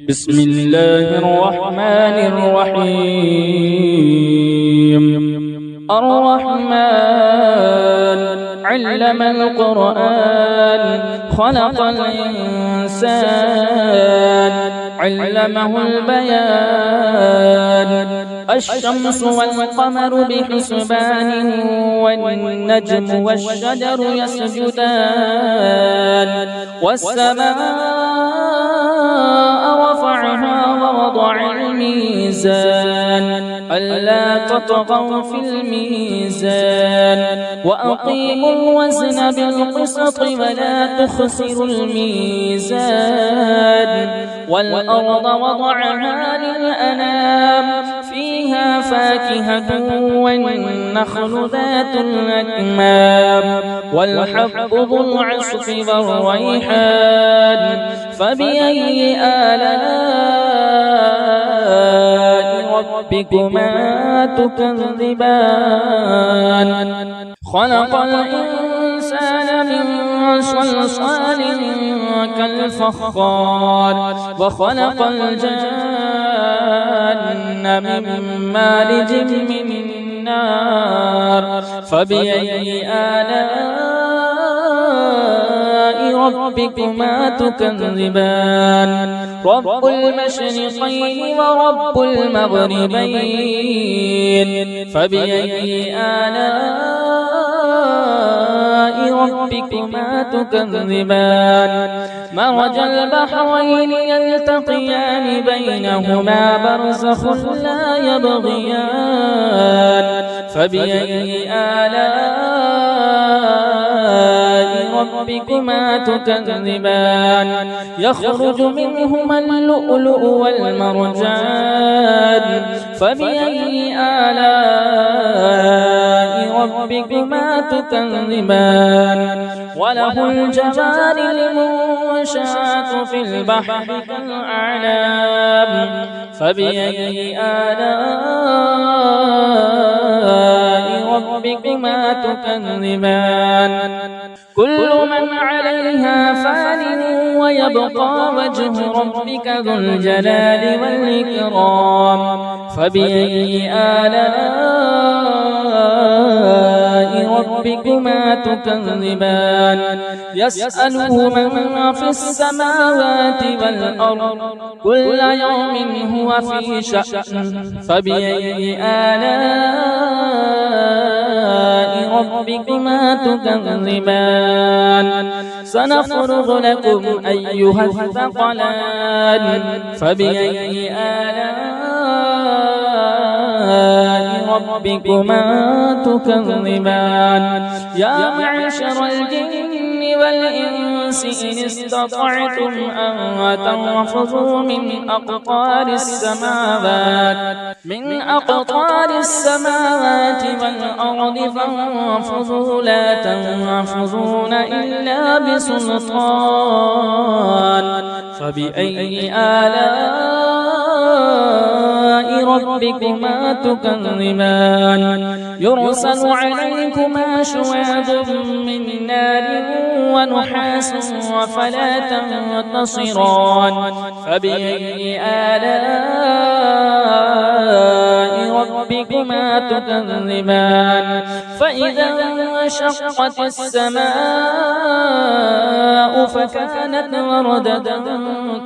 بسم الله الرحمن الرحيم. الرحمن علم القرآن خلق الإنسان علمه البيان. الشمس والقمر بحسبان والنجم والشجر يسجدان. والسماء رفعها ووضع الميزان ألا تطغوا في الميزان وأقيموا الوزن بالقسط ولا تخسروا الميزان. والأرض وضعها للأنام فيها فاكهة والنخل ذات الأكمام والحب ذو العصف والريحان. فبأي آلاء ربكما تكذبان؟ خلق الإنسان من صلصال كالفخار وخلق الجن من مارج من نار. فبأي آلاء ربكما تكذبان؟ رب المشرقين ورب المغربين. فبأي آلاء ربكما تكذبان؟ مرج البحرين يلتقيان بينهما برزخ لا يبغيان. فبأي آلاء ربكما تكذبان؟ يخرج منهما اللؤلؤ والمرجان. فبأي آلاء ربكما تكذبان؟ وله الجوار المنشآت في البحر كالأعلام. فبأي آلاء ربكما تكذبان؟ كل من عليها فان ويبقى وجه ربك ذو الجلال والإكرام. فبأي آلاء ربكما تكذبان؟ يسأله من في السماوات والأرض كل يوم هو في شأن. فبأي آلاء ربكما تكذبان؟ سنفرغ لكم أيها الثقلان. فبأي آلاء ربكما تكذبان؟ يا معشر الجن والإنس إن استطعتم أن تنفذوا من أقطار السماوات والأرض فانفذوا لا تنفذون إلا بسلطان. فبأي آلاء ربكما تكذبان؟ يرسل عليكما شواظ من نار ونحاس فلا تنتصران. فبأي آلاء ربكما تكذبان؟ فإذا انشقت السماء فكانت وردة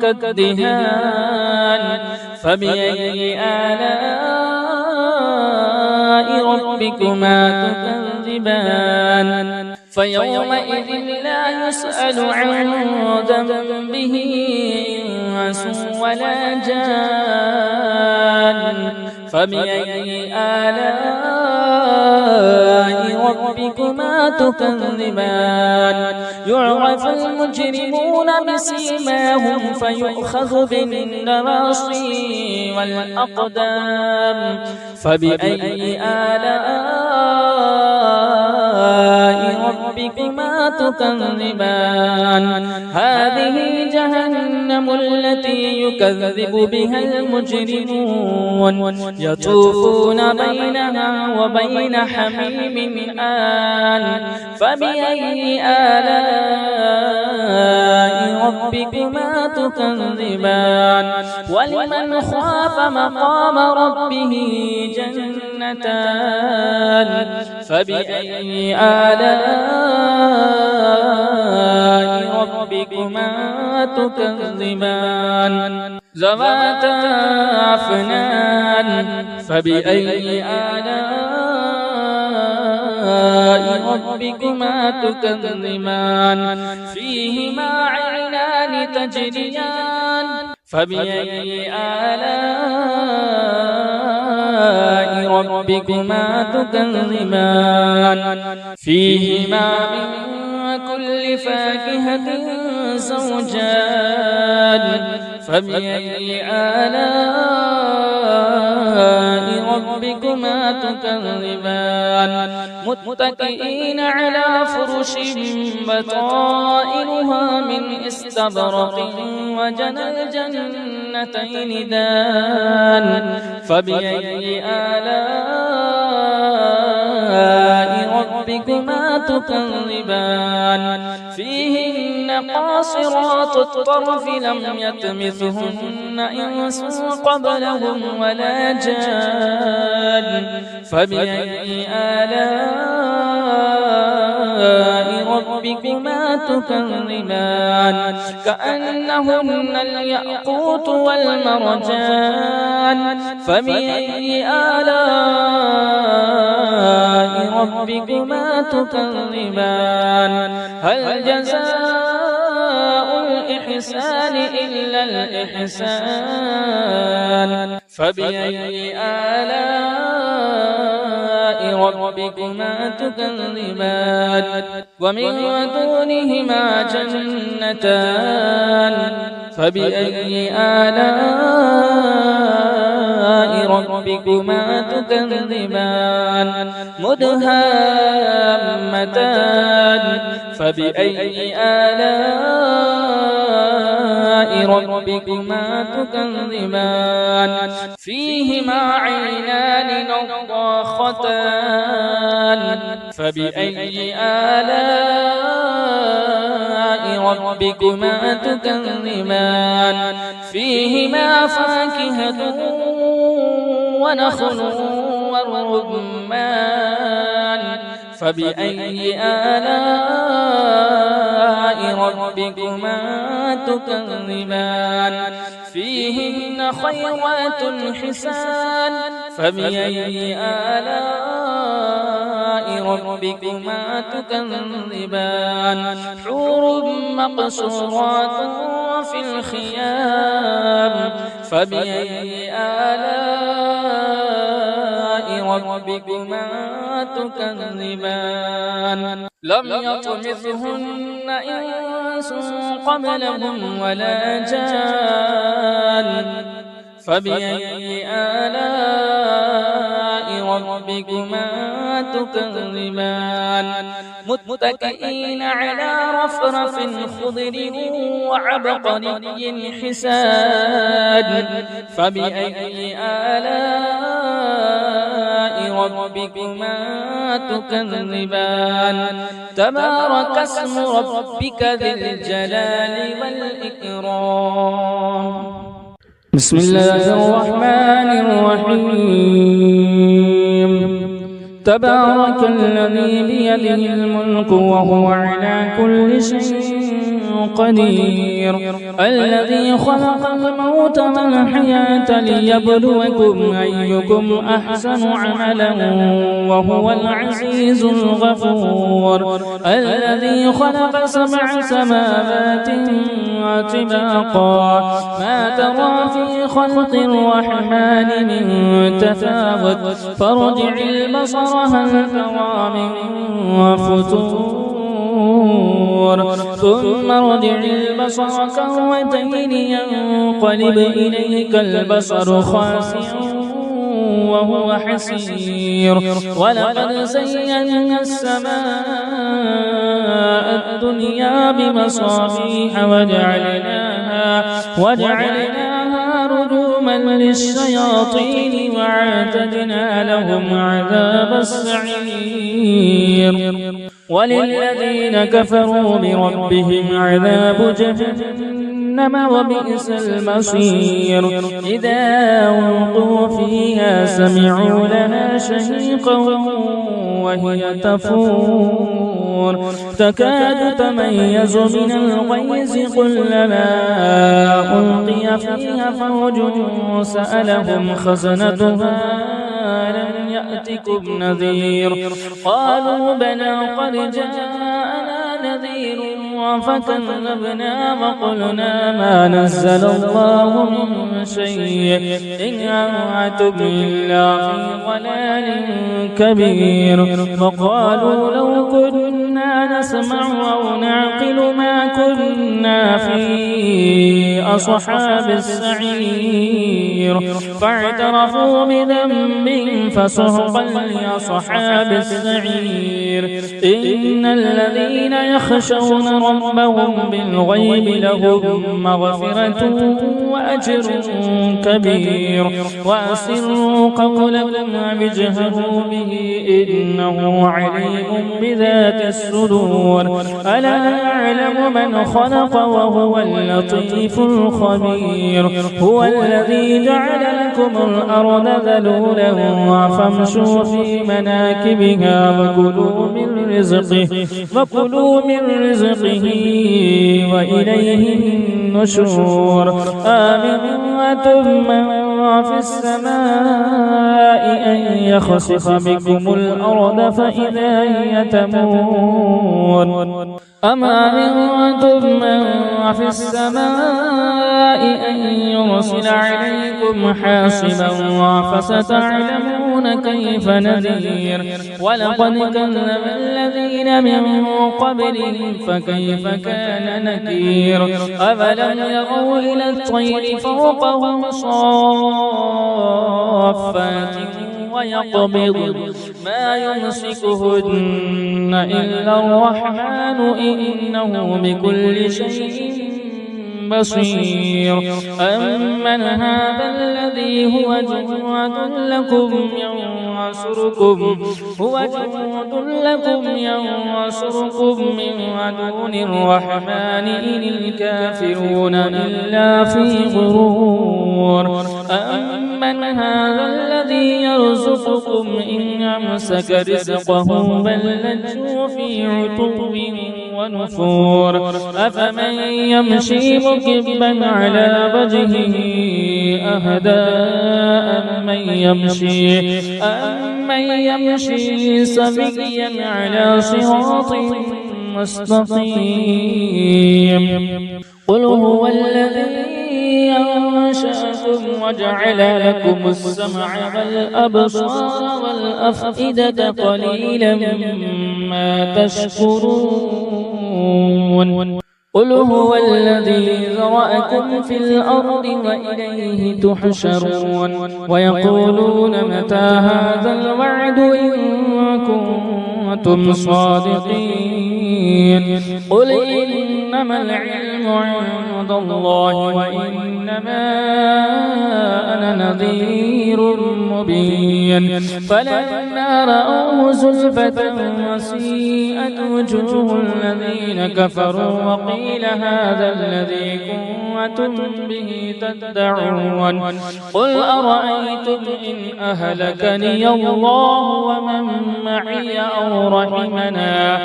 كالدهان. فبأي آلاء ربكما تكذبان؟ فيومئذ لا يسأل عن ذنبه إنس ولا جان. فبأي آلاء ربكما تكذبان؟ يعرف المجرمون بسيماهم فيؤخذ بالنواصي والأقدام. فبأي آلاء ربكما تكذبان هذه جهنم التي يكذب بها المجرمون يطوفون بينها وبين حميم آن فبأي آلاء ربكما تكذبان ولمن خاف مقام ربه جنتان فبأي آلاء ربكما تكذبان ذواتا أفنان فبأي آلاء ربكما تكذبان فيهما عينان تجريان فبأي آلاء ربكما تكذبان فيهما من كل فاكهة زوجان فبأي آلاء ربكما تكذبان متكئين على فرش بطائنها من استبرق وجنى الجنتين دان فبأي آلاء ربكما تكذبان فيهن قاصرات الطرف لم يطمثهن إنس قبلهم ولا جان فبأي آلاء ربكما تكذبان كأنهن الياقوت والمرجان فبأي آلاء ربكما تكذبان هل جزاء الإحسان إلا الإحسان فبأي آلاء ربكما تكذبان ومن دونهما جنتان فبأي آلاء ربكما تكذبان مدهامتان فبأي آلاء ربكما تكذبان فيهما عينان نضاختان فبأي آلاء ربكما تكذبان فيهما فاكهة ونخل ورمان فبأي آلاء ربكما تكذبان فيهن خيرات حسان فبأي آلاء ربكما تكذبان حور مقصورات في الخيام فبأي آلاء ربكما تكذبان لم يطمثهن إنس قبلهم ولا جان فبأي آلاء ربكما تكذبان متكئين على رفرف خضر وعبقري حسان فبأي آلاء ربكما تكذبان تبارك اسم ربك ذي الجلال والإكرام بسم الله الرحمن الرحيم تبارك الذي بيده الملك وهو على كل شيء قدير الذي خلق الموت والحياة ليبلوكم أيكم أحسن عملا وهو العزيز الغفور الذي خلق 7 سماوات طباقا ما ترى في خلق الرحمن من تفاوت فارجع البصر هل ترى من فتور ثم ارجع البصر كرتين ينقلب إليك البصر خاسئا وهو حسير ولقد زينا السماء الدنيا بمصابيح وجعلناها رجوما للشياطين وأعتدنا لهم عذاب السعير وللذين كفروا بربهم عذاب جهنم وبئس المصير إذا ألقوا فيها سمعوا لها شهيقا وهي تفور تكاد تميز من الغيظ كلما ألقي فيها فوج سألهم خزنتها ألم يأتكم نذير قالوا بلى قد جاءنا نذير فكذبنا وقلنا ما نزل الله من شيء إن أنتم إلا في ضلال كبير وقالوا لو كنا نسمع أو نعقل ما كنا في أصحاب السعير فاعترفوا بذنبهم فسحقا لأصحاب السعير إن الذين يخشون ربهم بالغيب لهم مغفرة وأجر كبير وأسروا قولكم واجهروا به إنه عليم بذات الصدور ألا يعلم من خلق وهو اللطيف الخبير هو الذي جعل لكم الأرض ذلولا فامشوا في مناكبها وكلوا من رزقه وإليه النشور آمنتم من في السماء أن يخسف بكم الأرض فإذا هي تمور أم أمنتم من في السماء أن يرسل عليكم حاصبا فستعلمون كيف نذير ولقد كذب الذين من قبلهم فكيف كان نكير أفلم يروا إلى الطير فوقهم صافات ويقبض ما يمسكهن إلا الرحمن إنه بكل شيء بصير أمن هذا الذي هو جواد لكم ينصركم من دون الرحمن إن الكافرون إلا في غرور أمن هذا الذي يرزقكم إن أمسك رزقه بل لجوا في عتو ونفور أفمن يمشي مكبا على وجهه أهدى أمن يمشي سويا على صراط مستقيم قل هو الذي أنشأكم وجعل لكم السمع والأبصار والأفئدة قليلا ما تشكرون قل هو الذي ذرأكم في الأرض وإليه تحشرون ويقولون متى هذا الوعد إن كنتم صادقين قل إنما العلم عند الله وإنما أنا نذير مبين فلما رأوه زلفة وسيئت وجوه الذين كفروا وقيل هذا الذي كنتم به تدعون قل أرأيتم إن أهلكني الله ومن معي أو رحمنا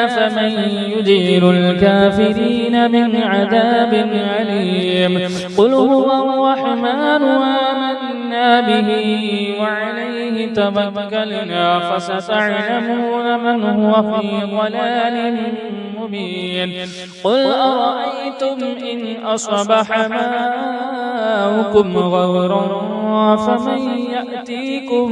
فمن يجير الكافرين من عذاب أليم قل هو الرحمن آمنا به وعليه توكلنا فستعلمون من هو في ضلال مبين قل أرأيتم إن أصبح ماؤكم غورا فمن يأتيكم